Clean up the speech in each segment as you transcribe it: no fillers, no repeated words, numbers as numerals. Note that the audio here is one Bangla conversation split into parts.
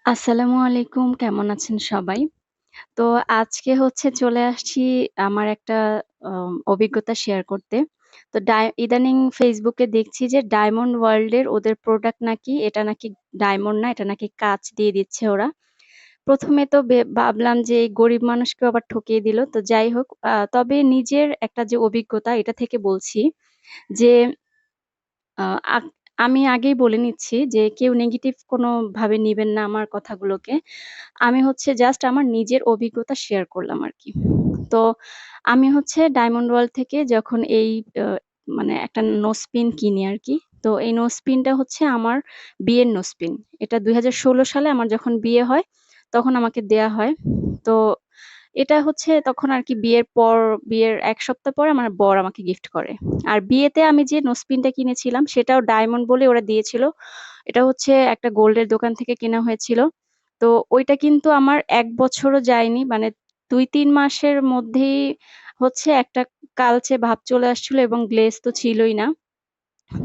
আসসালামু আলাইকুম। কেমন আছেন সবাই? তো আজকে চলে আসছি আমার একটা অভিজ্ঞতা শেয়ার করতে। তো ইদানিং Facebook এ দেখছি যে ডায়মন্ড ওয়ার্ল্ড এর ওদের প্রোডাক্ট নাকি এটা নাকি ডায়মন্ড না, এটা নাকি কাঁচ দিয়ে দিচ্ছে ওরা। ১ম এ তো ভাবলাম যে এই গরিব মানুষকেও আবার ঠকিয়ে দিল। তো যাই হোক, তবে নিজের একটা যে অভিজ্ঞতা এটা থেকে বলছি যে আ আক আমি আগেই বলে নিচ্ছি যে কেউ নেগেটিভ কোনোভাবে নিবেন না আমার কথাগুলোকে। আমি জাস্ট আমার নিজের অভিজ্ঞতা শেয়ার করলাম আরকি। তো আমি ডায়মন্ড ওয়ার্ল্ড থেকে যখন এই আ মানে একটা নোজপিন কিনি আরকি। তো এই নোজপিনটা আমার বিয়ের নোজপিন। এটা ২০১৬ সালে আমার যখন বিয়ে হয়, তখন আমাকে দেয়া হয়। তো এটা তখন আরকি বিয়ের ১ সপ্তাহ পরে আমার বর আমাকে গিফট করে। আর বিয়েতে আমি যে নোজপিনটা কিনেছিলাম সেটাও ডায়মন্ড বলে ওরা দিয়েছিল। এটা একটা গোল্ডের দোকান থেকে কেনা হয়েছিল। তো ওইটা কিন্তু আমার ১ বছরও যায়নি। মানে ২-৩ মাসের মধ্যেই একটা কালচে ভাব চলে আসছিল এবং গ্লেজ তো ছিলই না।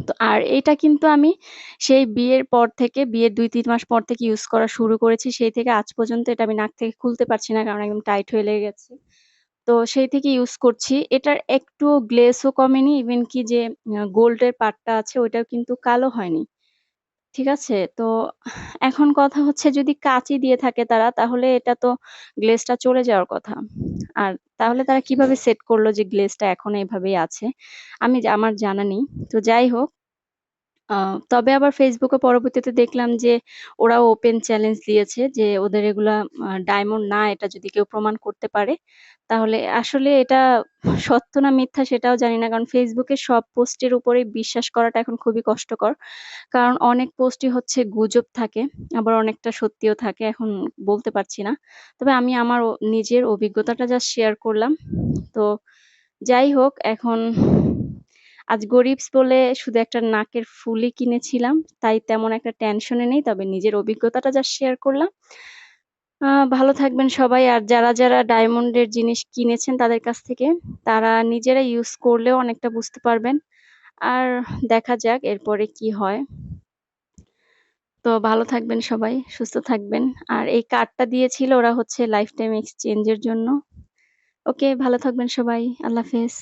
তো আর এইটা কিন্তু আমি সেই বিয়ের পর থেকে বিয়ের ২-৩ মাস পর থেকে ইউজ করা শুরু করেছি। সেই থেকে আজ পর্যন্ত এটা আমি নাক থেকে খুলতে পারছি না। কারণ একদম টাইট হয়ে লেগে গেছে। তো সেই থেকে ইউজ করছি। এটার একটুও গ্লেজও কমেনি। ইভেন কি যে গোল্ডের পার্টটা আছে ওইটাও কিন্তু কালো হয়নি। ঠিক আছে? তো এখন কথা যদি কাঁচই দিয়ে থাকে তারা তাহলে এটা তো গ্লেজটা চলে যাওয়ার কথা। আর তাহলে তারা কিভাবে সেট করল যে গ্লেজটা এখনো এভাবেই আছে? আমার জানা নেই। তো যাই হোক, আ তবে আবার Facebook এ পরবর্তীতে দেখলাম যে ওরাও ওপেন চ্যালেঞ্জ দিয়েছে যে ওদের এগুলা ডায়মন্ড না, এটা যদি কেউ প্রমাণ করতে পারে, তাহলে আসলে এটা সত্য না মিথ্যা সেটাও জানি না। কারণ Facebook এ সব পোস্টের উপরেই বিশ্বাস করাটা এখন খুবই কষ্টকর। কারণ অনেক পোস্টই গুজব থাকে, আবার অনেকটা সত্যিও থাকে। এখন বলতে পারছি না। তবে আমি আমার নিজের অভিজ্ঞতাটা জাস্ট শেয়ার করলাম। তো যাই হোক, এখন আজ গরিবস বলে শুধু একটা নাকের ফুলই কিনেছিলাম। তাই তেমন একটা টেনশনে নেই। তবে নিজের অভিজ্ঞতাটা জাস্ট শেয়ার করলাম। ভালো থাকবেন সবাই। আর যারা ডায়মন্ডের জিনিস কিনেছেন তাদের কাছ থেকে, তারা নিজেরা ইউজ করলেও অনেকটা বুঝতে পারবেন। আর দেখা যাক এরপরে কি হয়। তো ভালো থাকবেন সবাই, সুস্থ থাকবেন। আর এই কার্ডটা দিয়েছিল ওরা লাইফ টাইম এক্সচেঞ্জ এর জন্য। ওকে, ভালো থাকবেন সবাই। আল্লাহ হাফেজ।